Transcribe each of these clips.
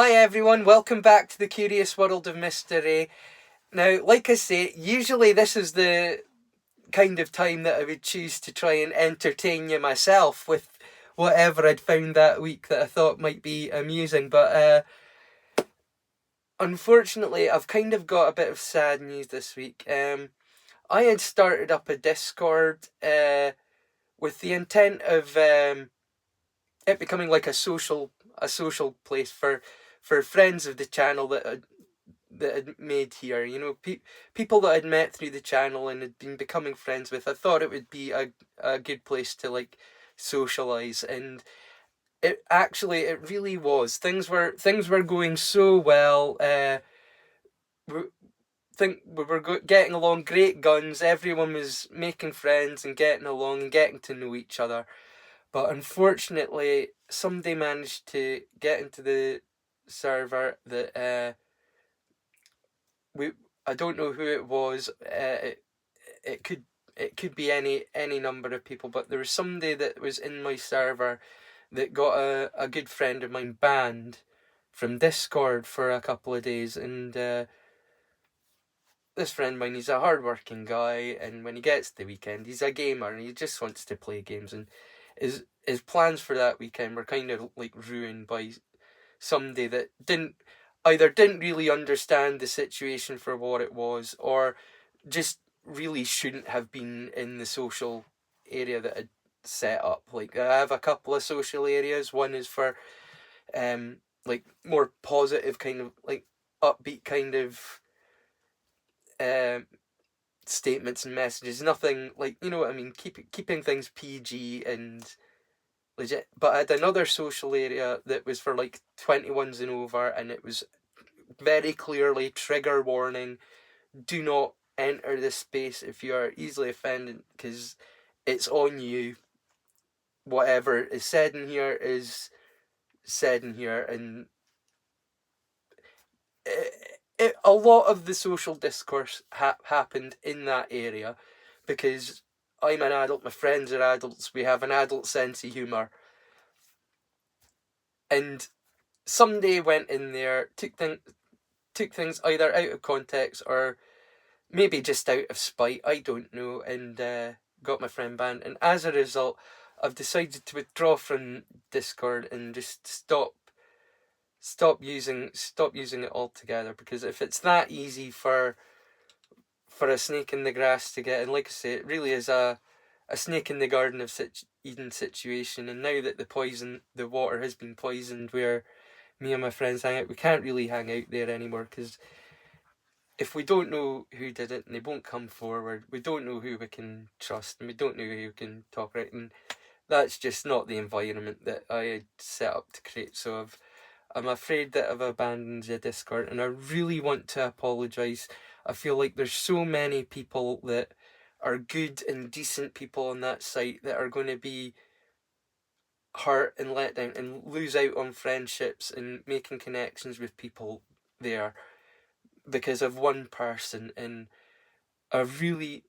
Hi everyone, welcome back to the Curious World of Mystery. Now, like I say, usually this is the kind of time that I would choose to try and entertain you myself with whatever I'd found that week that I thought might be amusing. But unfortunately, I've kind of got a bit of sad news this week. I had started up a Discord with the intent of it becoming like a social place for friends of the channel that I'd made here. People that I'd met through the channel and had been becoming friends with. I thought it would be a good place to like socialize, and it really was. Things were going so well. We think we were getting along great guns. Everyone was making friends and getting along and getting to know each other. But unfortunately, somebody managed to get into the server that we I don't know who it was. It could be any number of people, but there was somebody that was in my server that got a good friend of mine banned from Discord for a couple of days, and this friend of mine, he's a hardworking guy, and when he gets the weekend, he's a gamer and he just wants to play games, and his plans for that weekend were kind of like ruined by somebody that didn't really understand the situation for what it was, or just really shouldn't have been in the social area that I'd set up. Like, I have a couple of social areas. One is for like more positive kind of like upbeat kind of um statements and messages. Nothing like, you know what I mean, keeping things PG and legit. But I had another social area that was for like 21s and over, and it was very clearly trigger warning. Do not enter this space if you are easily offended, because it's on you. Whatever is said in here is said in here, and a lot of the social discourse happened in that area because I'm an adult, my friends are adults, we have an adult sense of humour, and somebody went in there, took things either out of context or maybe just out of spite, I don't know, and got my friend banned. And as a result, I've decided to withdraw from Discord and just stop using it altogether, because if it's that easy for a snake in the grass to get, and like I say, it really is a snake in the garden of Eden situation. And now that the water has been poisoned where me and my friends hang out, we can't really hang out there anymore, because if we don't know who did it and they won't come forward, we don't know who we can trust, and we don't know who we can talk right. And that's just not the environment that I had set up to create. So I'm afraid that I've abandoned the Discord, and I really want to apologise. I feel like there's so many people that are good and decent people on that site that are going to be hurt and let down and lose out on friendships and making connections with people there because of one person. And I really,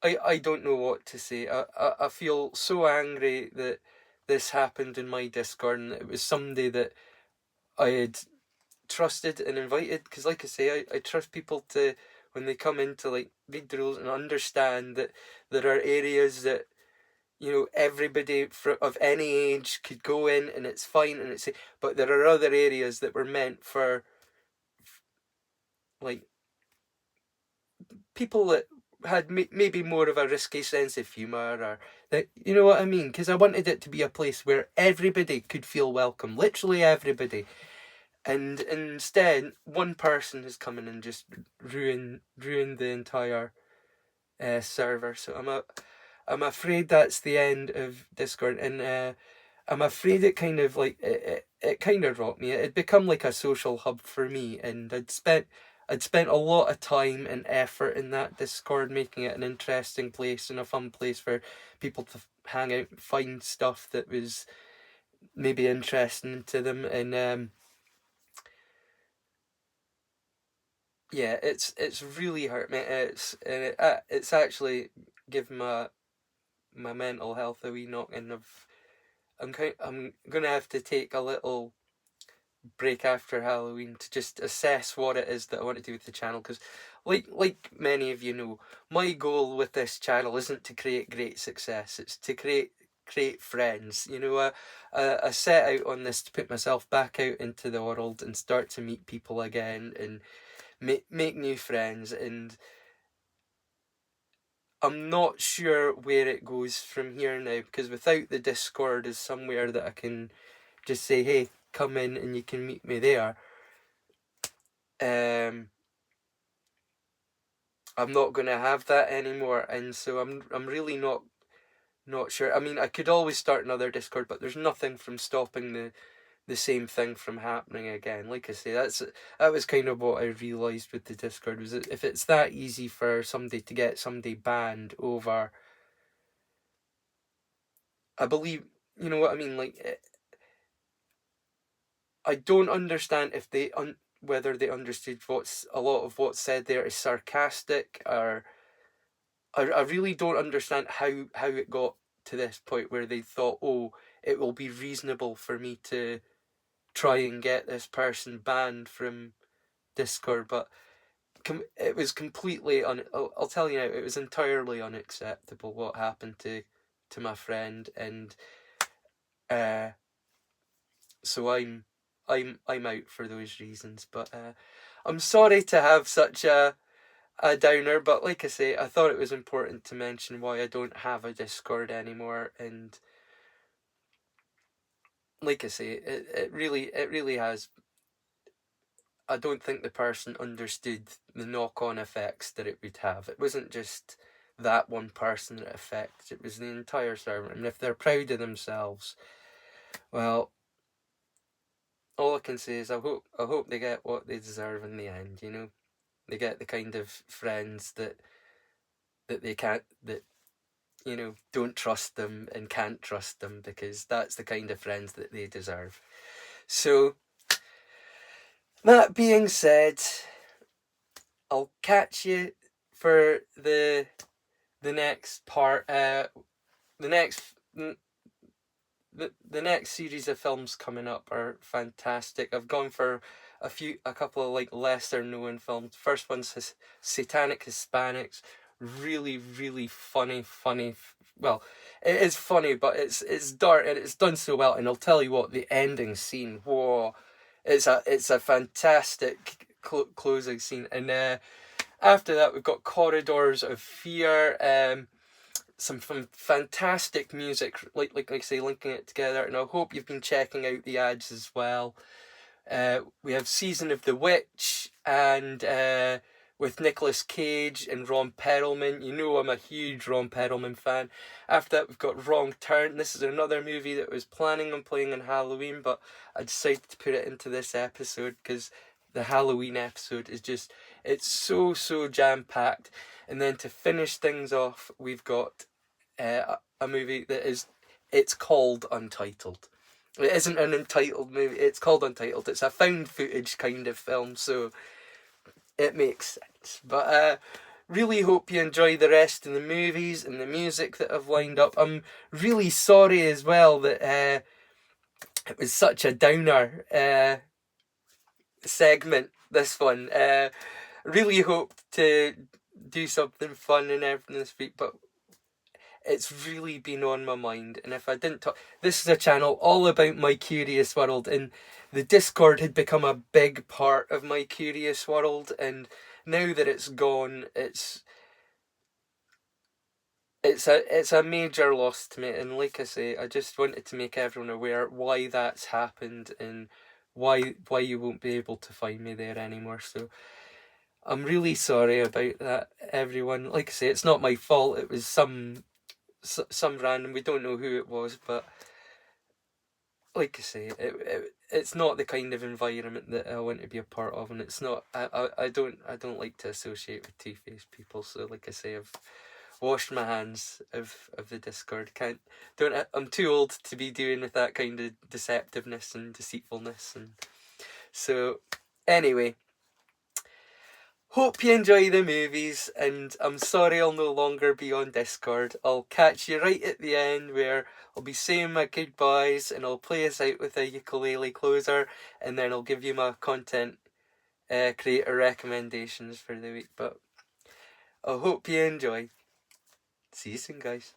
I don't know what to say. I feel so angry that this happened in my Discord, and it was somebody that I had trusted and invited, because like I say, I trust people to, when they come in, to like read the rules and understand that there are areas that, you know, everybody of any age could go in and it's fine and it's safe. But there are other areas that were meant for like people that had maybe more of a risky sense of humour, or that, you know what I mean, because I wanted it to be a place where everybody could feel welcome, literally everybody. And instead, one person has come in and just ruined the entire server. So I'm afraid that's the end of Discord, and I'm afraid it kind of like it kind of rocked me. It had become like a social hub for me, and I'd spent a lot of time and effort in that Discord, making it an interesting place and a fun place for people to hang out and find stuff that was maybe interesting to them. And yeah, it's really hurt me. It's actually given my mental health a wee knock, and I'm gonna have to take a little break after Halloween to just assess what it is that I want to do with the channel. Because, like many of you know, my goal with this channel isn't to create great success. It's to create friends. You know, I set out on this to put myself back out into the world and start to meet people again and make new friends. And I'm not sure where it goes from here now, because without the Discord as somewhere that I can just say, hey, come in and you can meet me there. I'm not gonna have that anymore, and so I'm really not sure. I mean, I could always start another Discord, but there's nothing from stopping the same thing from happening again. Like I say, that was kind of what I realised with the Discord, was that if it's that easy for somebody to get somebody banned over, I believe, you know what I mean. Like, I don't understand if whether they understood what's a lot of what's said there is sarcastic, or I really don't understand how it got to this point where they thought, oh, it will be reasonable for me to try and get this person banned from Discord, but it was completely I'll tell you now, it was entirely unacceptable what happened to my friend, and uh, so I'm out for those reasons. But I'm sorry to have such a downer, but like I say, I thought it was important to mention why I don't have a Discord anymore. And like I say, it really has. I don't think the person understood the knock-on effects that it would have. It wasn't just that one person that it affects; it was the entire server. And if they're proud of themselves, well, all I can say is I hope they get what they deserve in the end. You know, they get the kind of friends that they can't that don't trust them and can't trust them, because that's the kind of friends that they deserve. So, that being said, I'll catch you for the next part. The next the next series of films coming up are fantastic. I've gone for a couple of like lesser known films. First one's Satanic Hispanics, really funny. Well, it is funny, but it's dark and it's done so well. And I'll tell you what, the ending scene, whoa, it's a fantastic closing scene. And after that, we've got Corridors of Fear. Some fantastic music, like I say, linking it together, and I hope you've been checking out the ads as well. We have Season of the Witch, and with Nicolas Cage and Ron Perlman. You know I'm a huge Ron Perlman fan. After that, we've got Wrong Turn. This is another movie that I was planning on playing on Halloween, but I decided to put it into this episode because the Halloween episode is just, it's so jam-packed. And then to finish things off, we've got a movie that it's called Untitled. It isn't an entitled movie, it's called Untitled. It's a found footage kind of film, so it makes sense. But really hope you enjoy the rest of the movies and the music that I've lined up. I'm really sorry as well that it was such a downer segment, this one. Really hope to do something fun and everything this week, but it's really been on my mind. And if I didn't talk, this is a channel all about my curious world, and the Discord had become a big part of my curious world, and now that it's gone, it's a major loss to me. And like I say, I just wanted to make everyone aware why that's happened and why you won't be able to find me there anymore. So I'm really sorry about that, everyone. Like I say, it's not my fault. It was some random, we don't know who it was, but like I say, it's not the kind of environment that I want to be a part of, and it's not. I don't like to associate with two-faced people. So like I say, I've washed my hands of the Discord. I'm too old to be doing with that kind of deceptiveness and deceitfulness, and so anyway, hope you enjoy the movies, and I'm sorry I'll no longer be on Discord. I'll catch you right at the end where I'll be saying my goodbyes and I'll play us out with a ukulele closer, and then I'll give you my content creator recommendations for the week. But I hope you enjoy. See you soon, guys.